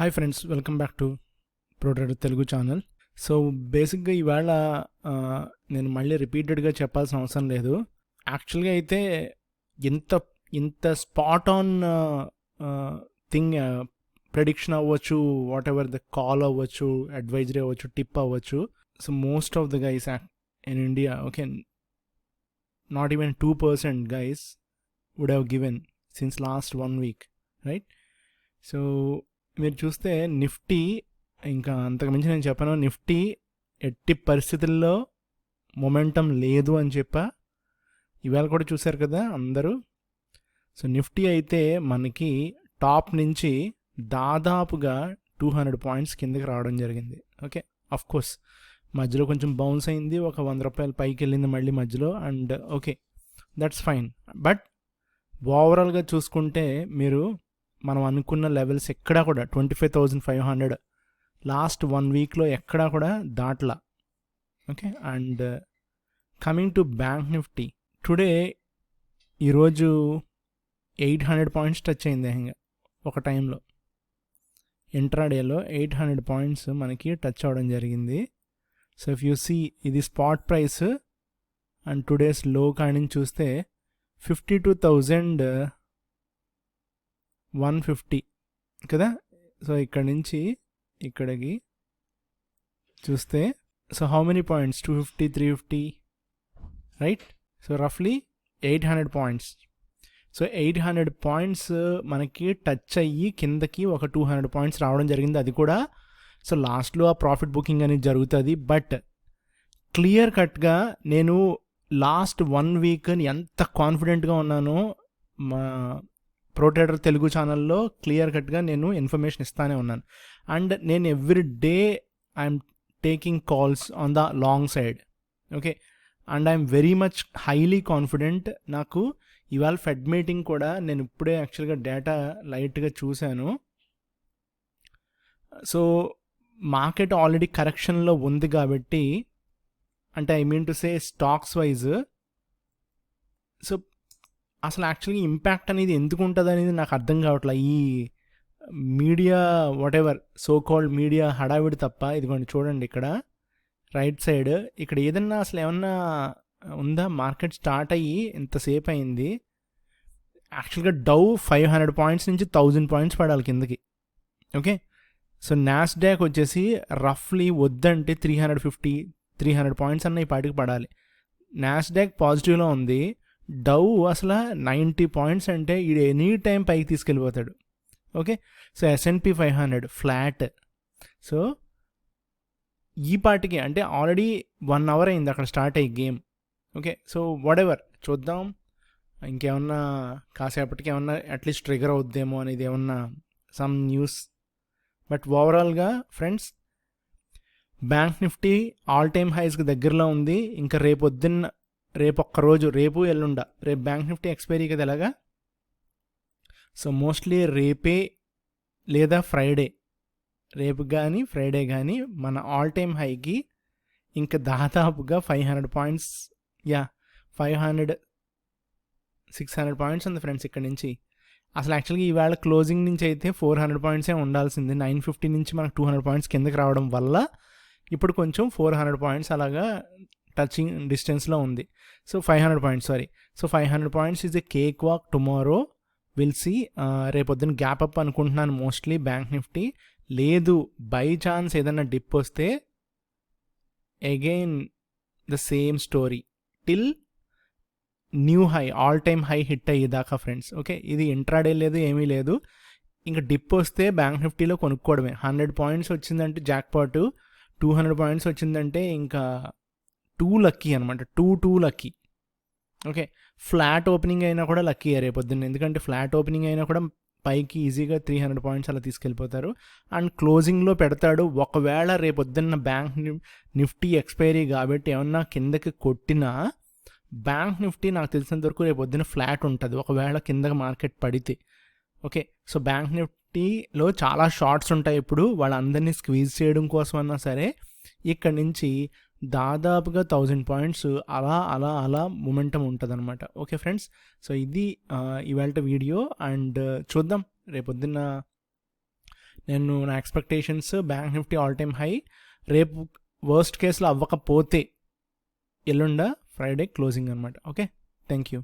Hi friends, welcome back to Protrader Telugu channel. So బేసిక్గా ఇవాళ నేను మళ్ళీ రిపీటెడ్గా చెప్పాల్సిన అవసరం లేదు. యాక్చువల్గా అయితే ఇంత స్పాట్ ఆన్ థింగ్ ప్రెడిక్షన్ అవ్వచ్చు, వాట్ ఎవర్ ద కాల్ అవ్వచ్చు, అడ్వైజరీ అవ్వచ్చు, టిప్ అవ్వచ్చు. So most of the guys in India, okay, not even 2% guys would have given since last 1 week, right? So మీరు చూస్తే నిఫ్టీ, ఇంకా అంతకుమించి నేను చెప్పాను, నిఫ్టీ ఎట్టి పరిస్థితుల్లో మొమెంటం లేదు అని చెప్పా. ఇవాళ కూడా చూశారు కదా అందరూ. సో నిఫ్టీ అయితే మనకి టాప్ నుంచి దాదాపుగా 200 పాయింట్స్ కిందకి రావడం జరిగింది. ఓకే, అఫ్ కోర్స్ మధ్యలో కొంచెం బౌన్స్ అయింది, ఒక 100 రూపాయలు పైకి వెళ్ళింది మళ్ళీ మధ్యలో, and okay, that's fine. But ఓవరాల్గా చూసుకుంటే మీరు మనం అనుకున్న లెవెల్స్ ఎక్కడా కూడా 25,500 లాస్ట్ 1 weekలో ఎక్కడా కూడా దాట్లా. Okay, and coming to bank Nifty, today ఈరోజు 800 పాయింట్స్ టచ్ అయింది ఒక టైంలో. ఇంట్రాడేలో 800 పాయింట్స్ మనకి టచ్ అవ్వడం జరిగింది. సో ఇఫ్ యూ సీ, ఇది స్పాట్ ప్రైస్ అండ్ టుడేస్ లో కానీ చూస్తే 52,150 కదా. సో ఇక్కడ నుంచి ఇక్కడికి చూస్తే, so how many points? 250, 350, right? So రఫ్లీ 800 పాయింట్స్. సో 800 పాయింట్స్ మనకి టచ్ అయ్యి కిందకి ఒక 200 పాయింట్స్ రావడం జరిగింది. అది కూడా సో లాస్ట్లో ఆ ప్రాఫిట్ బుకింగ్ అనేది జరుగుతుంది. బట్ క్లియర్ కట్గా నేను లాస్ట్ 1 week ఎంత కాన్ఫిడెంట్గా ఉన్నానో మా ప్రోట్రేడర్ తెలుగు ఛానల్లో క్లియర్ కట్గా నేను ఇన్ఫర్మేషన్ ఇస్తానే ఉన్నాను. అండ్ నేను every day I'm taking calls on the long side. Okay, and I'm very much highly confident. నాకు ఇవాళ ఫెడ్ మీటింగ్ కూడా నేను ఇప్పుడే యాక్చువల్గా డేటా లైట్గా చూశాను. సో మార్కెట్ ఆల్రెడీ కరెక్షన్లో ఉంది కాబట్టి, అంటే I mean to say stocks wise, so అసలు యాక్చువల్గా ఇంపాక్ట్ అనేది ఎందుకు ఉంటుంది అనేది నాకు అర్థం కావట్లే. ఈ media what ever so called media హడావిడి తప్ప. ఇదిగోండి చూడండి ఇక్కడ రైట్ సైడ్, ఇక్కడ ఏదన్నా అసలు ఏమన్నా ఉందా? మార్కెట్ స్టార్ట్ అయ్యి ఎంతసేపు అయింది? యాక్చువల్గా డౌ 500 పాయింట్స్ నుంచి 1000 పాయింట్స్ పడాలి కిందకి. ఓకే, సో నాస్డాక్ వచ్చేసి రఫ్లీ వద్దంటే 350-300 పాయింట్స్ అన్న ఈ పాటికి పడాలి. నాస్డాక్ పాజిటివ్లో ఉంది, డౌ అసలు 90 పాయింట్స్ అంటే ఇది ఎనీ టైం పైకి తీసుకెళ్ళిపోతాడు. Okay, so S&P 500 flat. So ఈ పాటికి అంటే ఆల్రెడీ 1 hour అయింది అక్కడ స్టార్ట్ అయ్యి గేమ్. ఓకే, సో వాట్ ఎవర్ చూద్దాం, ఇంకేమన్నా కాసేపటికి ఏమన్నా అట్లీస్ట్ ట్రిగర్ అవుద్దేమో అనేది ఏమన్నా సమ్ న్యూస్. బట్ ఓవరాల్గా friends, bank Nifty all time హైస్కి దగ్గరలో ఉంది. ఇంకా రేపు ఒక్కరోజు, రేపు ఎల్లుండ, రేపు బ్యాంక్ నిఫ్టీ ఎక్స్పైరీ కదా ఎలాగా. సో మోస్ట్లీ రేపే లేదా ఫ్రైడే, రేపు కానీ ఫ్రైడే కానీ మన ఆల్ టైమ్ హైకి ఇంకా దాదాపుగా 500 పాయింట్స్, 500-600 పాయింట్స్ ఉంది ఫ్రెండ్స్ ఇక్కడ నుంచి. అసలు యాక్చువల్గా ఈవేళ క్లోజింగ్ నుంచి అయితే 400 పాయింట్సే ఉండాల్సింది. 950 నుంచి మనకు 200 పాయింట్స్ కిందకి రావడం వల్ల ఇప్పుడు కొంచెం 400 పాయింట్స్ అలాగా టచింగ్ డిస్టెన్స్లో ఉంది. So 500 points, sorry. So 500 points is a cake walk. Tomorrow will see. రేపొద్దున గ్యాప్ అప్ అనుకుంటున్నాను మోస్ట్లీ బ్యాంక్ నిఫ్టీ. లేదు బై ఛాన్స్ ఏదన్నా డిప్ వస్తే again the same story till new high, all time high hit అయ్యేదాకా friends. Okay, ఇది intraday లేదు, ఏమీ లేదు. ఇంకా డిప్ వస్తే బ్యాంక్ నిఫ్టీలో కొనుక్కోవడమే. 100 పాయింట్స్ వచ్చిందంటే జాక్పాట్, 200 పాయింట్స్ వచ్చిందంటే ఇంకా 2 లక్కీ అనమాట. 2 లక్కీ. ఓకే, ఫ్లాట్ ఓపెనింగ్ అయినా కూడా లక్కీ రేపొద్దున్న, ఎందుకంటే ఫ్లాట్ ఓపెనింగ్ అయినా కూడా పైకి ఈజీగా 300 పాయింట్స్ అలా తీసుకెళ్ళిపోతారు. అండ్ క్లోజింగ్లో పెడతాడు. ఒకవేళ రేపొద్దున్న బ్యాంక్ నిఫ్టీ ఎక్స్పైరీ కాబట్టి ఏమన్నా కిందకి కొట్టినా బ్యాంక్ నిఫ్టీ నాకు తెలిసినంత వరకు రేపొద్దున ఫ్లాట్ ఉంటుంది ఒకవేళ కిందకి మార్కెట్ పడితే. ఓకే, సో బ్యాంక్ నిఫ్టీలో చాలా షార్ట్స్ ఉంటాయి. ఇప్పుడు వాళ్ళందరినీ స్క్వీజ్ చేయడం కోసం అన్నా సరే ఇక్కడ నుంచి దాదాపుగా 1000 పాయింట్స్ అలా అలా అలా మొమెంటం ఉంటుంది అనమాట. ఓకే ఫ్రెండ్స్, సో ఇది ఇవాళ వీడియో. అండ్ చూద్దాం రేపొద్దున్న నేను నా expectations bank Nifty all time high, రేపు వర్స్ట్ కేసులో అవ్వకపోతే ఎల్లుండ ఫ్రైడే క్లోజింగ్ అనమాట. Okay, thank you.